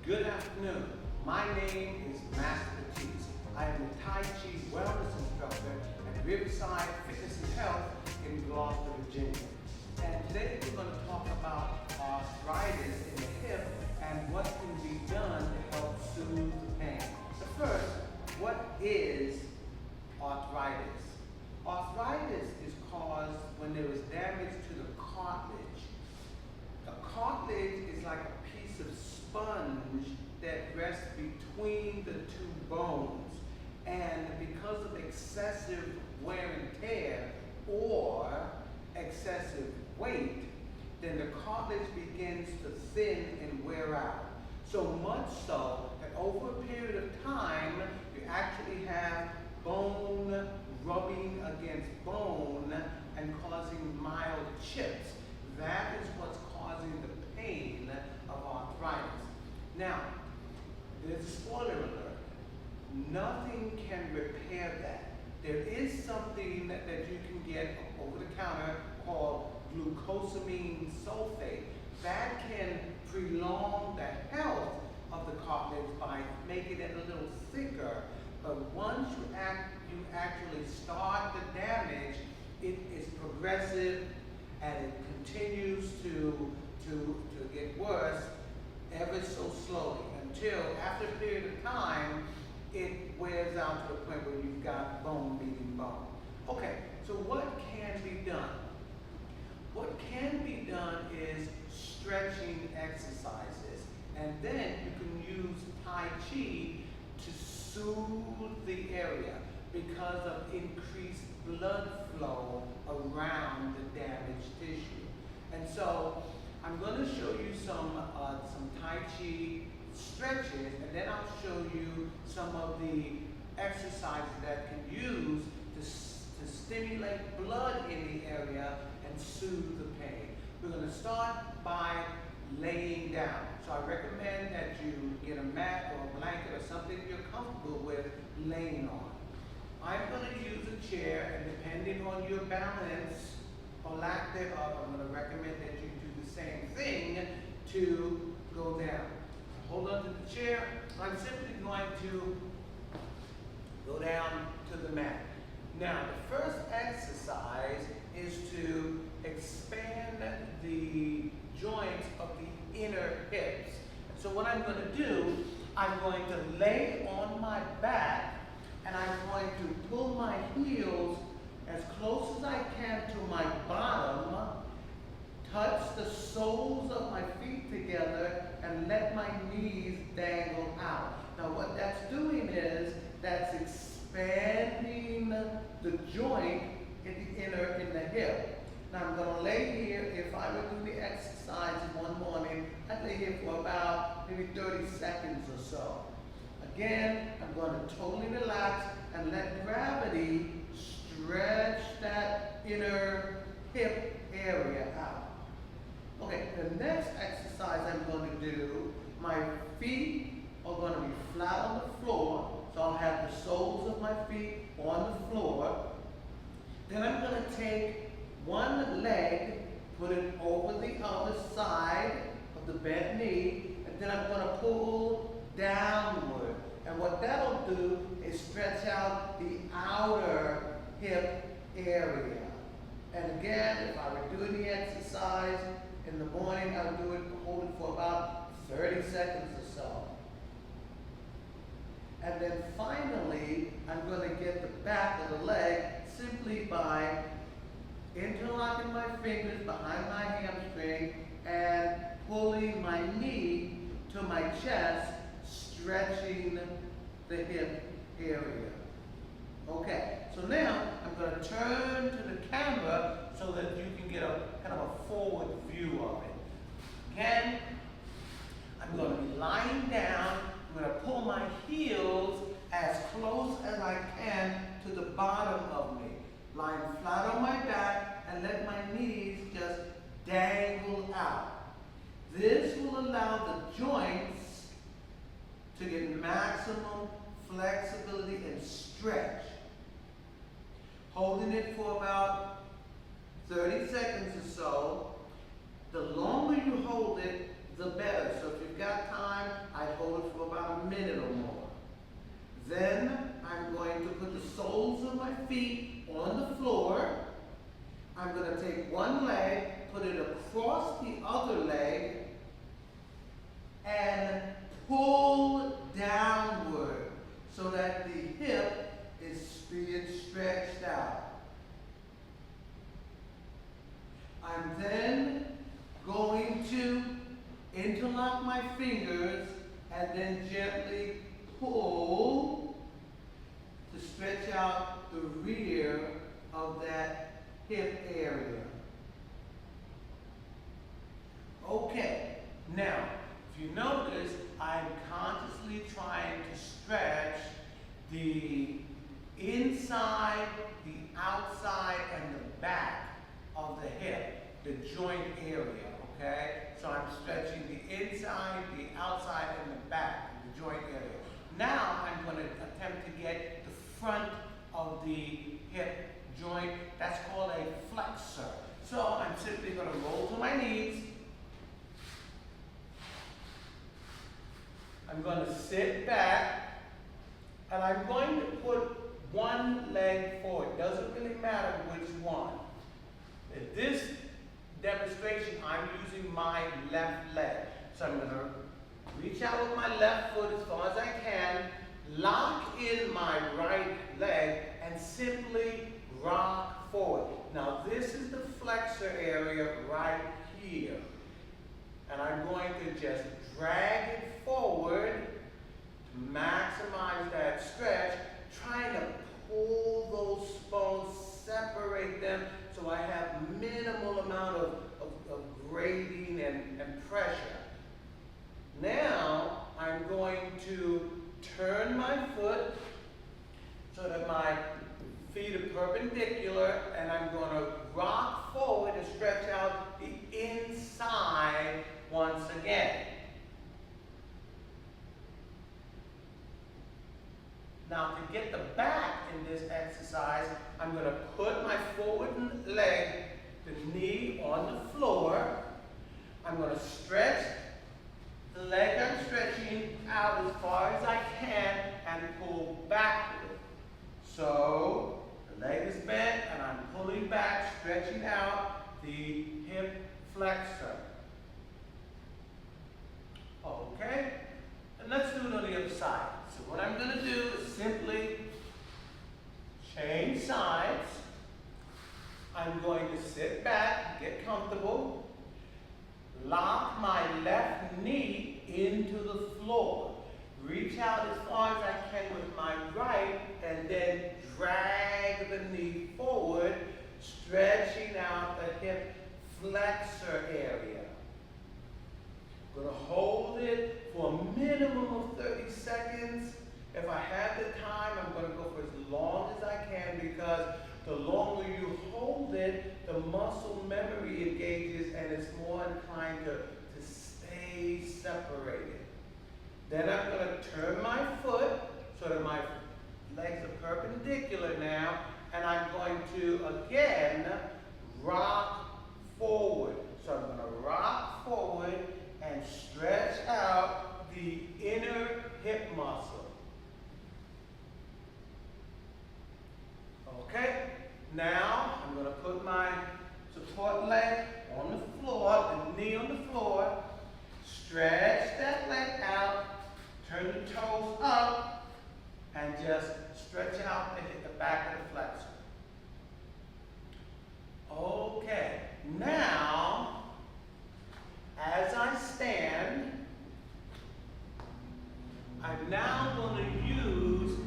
Good afternoon. My name is Master Batiste. I am a Tai Chi wellness instructor at Riverside Fitness and Health in Gloucester, Virginia. And today we're going to talk about arthritis in the hip and what can be done to help soothe the pain. But first, what is arthritis? Arthritis is caused when there is damage to the cartilage. The cartilage is like a piece of sponge that rests between the two bones. And because of excessive wear and tear or excessive weight, then the cartilage begins to thin and wear out. So much so that over a period of time, you actually have bone rubbing against bone and causing mild chips. That is what's causing the pain of arthritis. Now, there's a spoiler alert. Nothing can repair that. There is something that you can get over the counter called glucosamine sulfate. That can prolong the health of the cartilage by making it a little thicker. But once you actually start the damage, it is progressive and it continues to get worse ever so slowly until after a period of time it wears out to the point where you've got bone meeting bone. Okay, so what can be done? What can be done is stretching exercises, and then you can use Tai Chi to soothe the area because of increased blood flow around the damaged tissue. And so I'm going to show you some Tai Chi stretches, and then I'll show you some of the exercises that can use to stimulate blood in the area and soothe the pain. We're going to start by laying down. So I recommend that you get a mat or a blanket or something you're comfortable with laying on. I'm going to use a chair, and depending on your balance or lack thereof, I'm going to recommend that you do the same thing to go down. Hold on to the chair. I'm simply going to go down to the mat. Now, the first exercise is to expand the joints of the inner hips. So what I'm going to do, I'm going to lay on my back, and I'm going to pull my heels as close as I can to my bottom, touch the soles of my feet together, and let my knees dangle out. Now what that's doing is that's expanding the joint in the hip. Now I'm going to lay here. If I were doing the exercise one morning, I'd lay here for about maybe 30 seconds or so. Again, I'm going to totally relax and let gravity stretch that inner hip area out. Okay, the next exercise I'm going to do, my feet are going to be flat on the floor, so I'll have the soles of my feet on the floor. Then I'm going to take one leg, put it over the other side of the bent knee, and then I'm going to pull downward. And what that'll do is stretch out the outer hip area. And again, if I were doing the exercise in the morning, I would do it, hold it for about 30 seconds or so. And then finally, I'm going to get the back of the leg simply by interlocking my fingers behind my hamstring and pulling my knee to my chest, stretching the hip area. Okay, so now I'm going to turn to the camera so that you can get a kind of a forward view of it. Again, I'm going to be lying down. I'm going to pull my heels as close as I can to the bottom of me. Lying flat on my back and let my knees just dangle out. This will allow the joints to get maximum flexibility and stretch. Holding it for about 30 seconds or so. The longer you hold it, the better. So if you've got time, I'd minute or more. Then I'm going to put the soles of my feet on the floor. I'm going to take one leg, put it across the other leg, and pull downward so that the hip is being stretched out. I'm then going to interlock my fingers and then gently pull to stretch out the rear of that hip area. Okay, now, if you notice, I'm consciously trying to stretch the inside, the outside, and the back of the hip, the joint area, okay? So I'm stretching the inside, the outside, and the back, the joint area. Now I'm going to attempt to get the front of the hip joint. That's called a flexor. So I'm simply going to roll to my knees. I'm going to sit back, and I'm going to put one leg forward. Doesn't really matter which one. In this demonstration, I'm using my left leg. So I'm going to reach out with my left foot as far as I can, lock in my right leg, and simply rock forward. Now this is the flexor area right here. And I'm going to just drag it forward to maximize that stretch, trying to pull those bones, separate them, so I have minimal amount of grading and pressure. Now, I'm going to turn my foot so that my feet are perpendicular, and I'm going to rock forward and stretch out the inside once again. Now, to get the back in this exercise, I'm going to put my forward leg, the knee on the floor. I'm going to stretch the leg I'm stretching out as far as I can and pull backward. So, the leg is bent and I'm pulling back, stretching out the hip flexor. Okay? And let's do it on the other side. So what I'm going to do is simply change sides. I'm going to sit back, get comfortable, lock my left knee into the floor, reach out as far as I can with my right, and then drag the knee forward, stretching out the hip flexor area. I'm going to hold it for a minimum of 30 seconds. If I have the time, I'm going to go for as long as I can, because the longer you hold it, the muscle memory engages and it's more inclined to stay separated. Then I'm going to turn my foot so that my legs are perpendicular now, and I'm going to again rock forward. So I'm going to rock forward and stretch out the inner hip muscle. Okay, now I'm going to put my support leg on the floor, the knee on the floor, stretch that leg out, turn the toes up, and just stretch out and hit the back of the flexor. Okay, now, as I stand, I'm now going to use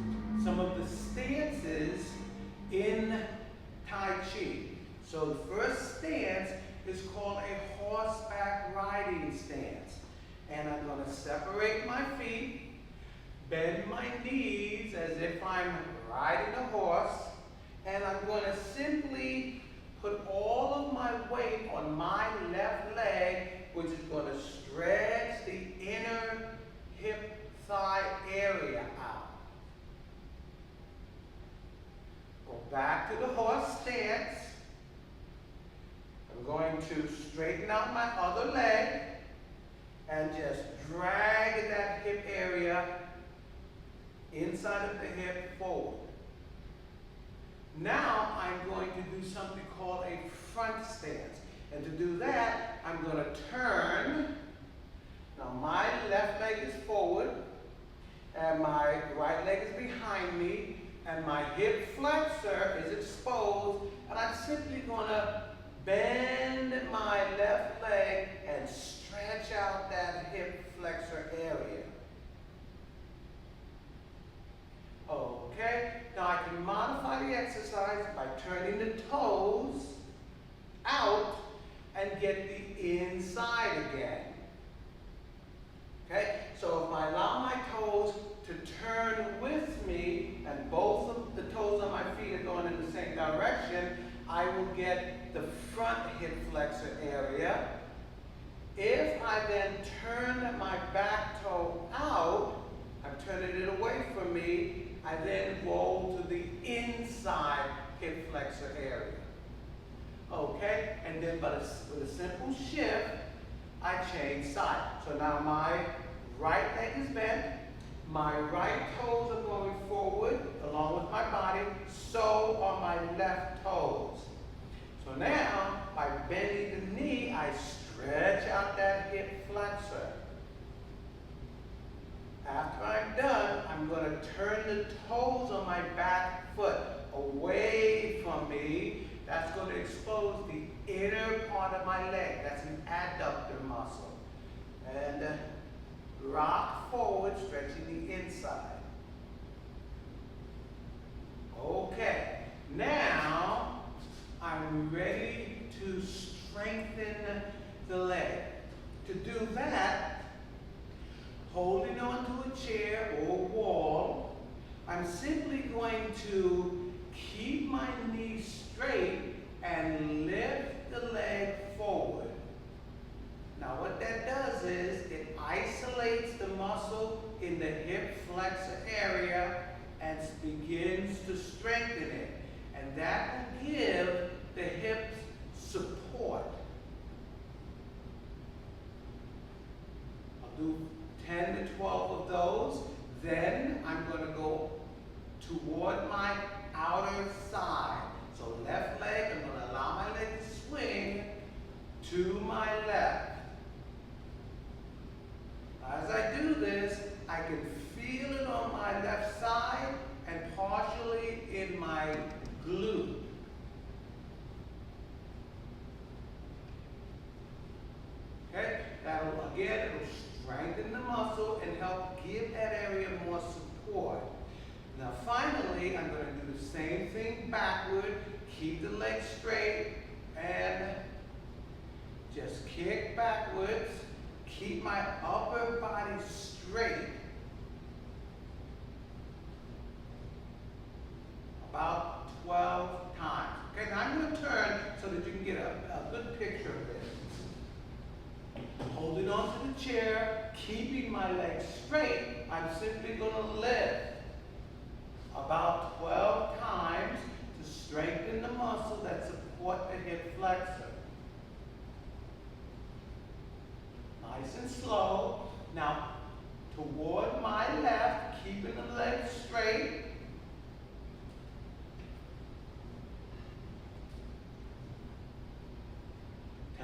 some of the stances in Tai Chi. So the first stance is called a horseback riding stance. And I'm going to separate my feet, bend my knees as if I'm riding a horse, and I'm going to simply put all of my weight on my left leg, which is going to stretch the inner hip thigh area out. Go back to the horse stance. I'm going to straighten out my other leg and just drag that hip area inside of the hip, forward. Now I'm going to do something called a front stance. And to do that, I'm going to turn. Now my left leg is forward, and my right leg is behind me, and my hip flexor is exposed, and I'm simply going to bend my left leg and stretch out that hip flexor area. Okay, now I can modify the exercise by turning the toes out and get the inside again. Okay, so if I allow my toes to turn with me and both of the toes on my feet are going in the same direction, I will get the front hip flexor area. If I then turn my back toe out, I'm turning it away from me, I then roll to the inside hip flexor area. Okay, and then with a simple shift, I change side. So now my right leg is bent, my right toes are going forward along with my body, so are my left toes. So now, by bending the knee, I stretch out that hip flexor. After I'm done, I'm going to turn the toes on my back foot away from me. That's going to expose the inner part of my leg. That's an adductor muscle. And rock forward, stretching the inside. Okay, now I'm ready to strengthen the leg. To do that, holding onto a chair or wall, I'm simply going to keep my knee straight and lift the leg forward. Now what that does is it isolates the muscle in the hip flexor area and begins to strengthen it. And that will give the hips support. I'll do 10 to 12 of those. Then I'm going to go toward my outer side. So left leg, I'm going to allow my leg to swing to my left. As I do this, I can feel it on my left side and partially in my glute. Okay, that'll again, it'll strengthen the muscle and help give that area more support. Now finally, I'm going to do the same thing backward, keep the leg straight, and just kick backwards, keep my upper body straight. About 12 times. Okay, now I'm going to turn so that you can get a good picture of this. Holding on to the chair, keeping my legs straight, I'm simply going to lift about 12 times to strengthen the muscle that support the hip flexor. Nice and slow. Now, toward my left, keeping the legs straight.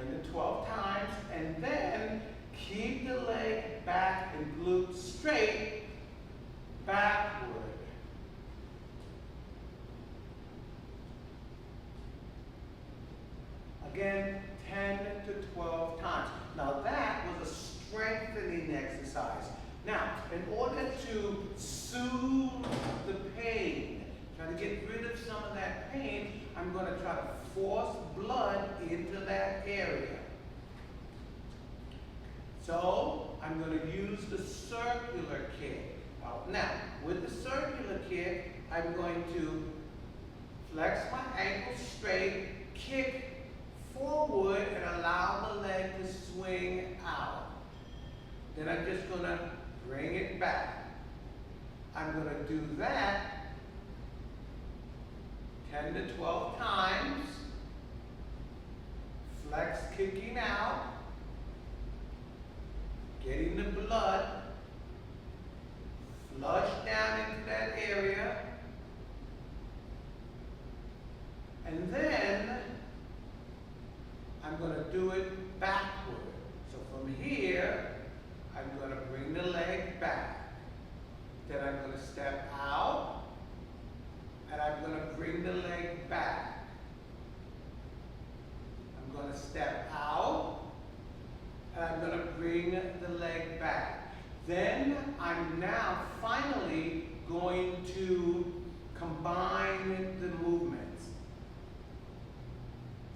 To 12 times, and then keep the leg back and glute straight, backward. Again, 10 to 12 times. Now that was a strengthening exercise. Now, in order to soothe the pain, try to get rid of some of that pain, I'm going to try to force blood into that area. So, I'm going to use the circular kick. Now, with the circular kick, I'm going to flex my ankle straight, kick forward, and allow the leg to swing out. Then I'm just going to bring it back. I'm going to do that 10 to 12 times. Flex kicking out. Getting the blood flushed down into leg back. Then I'm now finally going to combine the movements.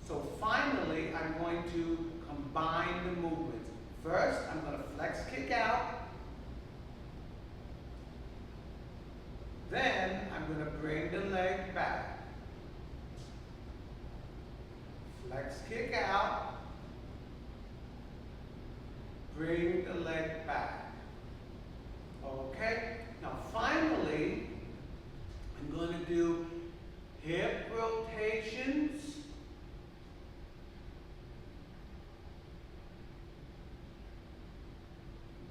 So finally, I'm going to combine the movements. First, I'm going to flex kick out. Then I'm going to bring the leg back. Flex kick out. Bring the leg back. Okay? Now finally, I'm going to do hip rotations.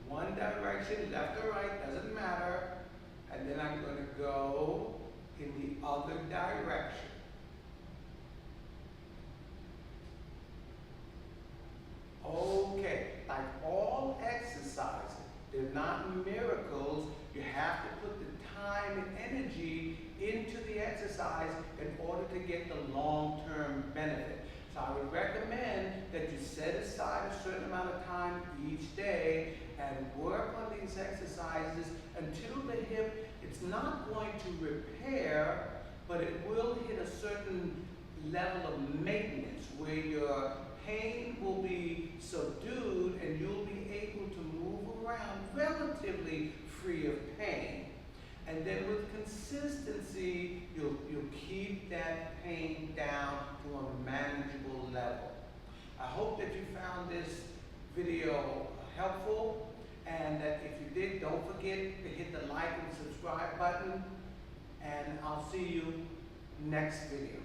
One direction, left or right, doesn't matter. And then I'm going to go in the other direction. Okay, like all exercises, they're not miracles. You have to put the time and energy into the exercise in order to get the long-term benefit. So I would recommend that you set aside a certain amount of time each day and work on these exercises until the hip, it's not going to repair, but it will hit a certain level of maintenance where your pain will be subdued and you'll be able to move around relatively free of pain. And then with consistency, you'll keep that pain down to a manageable level. I hope that you found this video helpful, and that if you did, don't forget to hit the like and subscribe button, and I'll see you next video.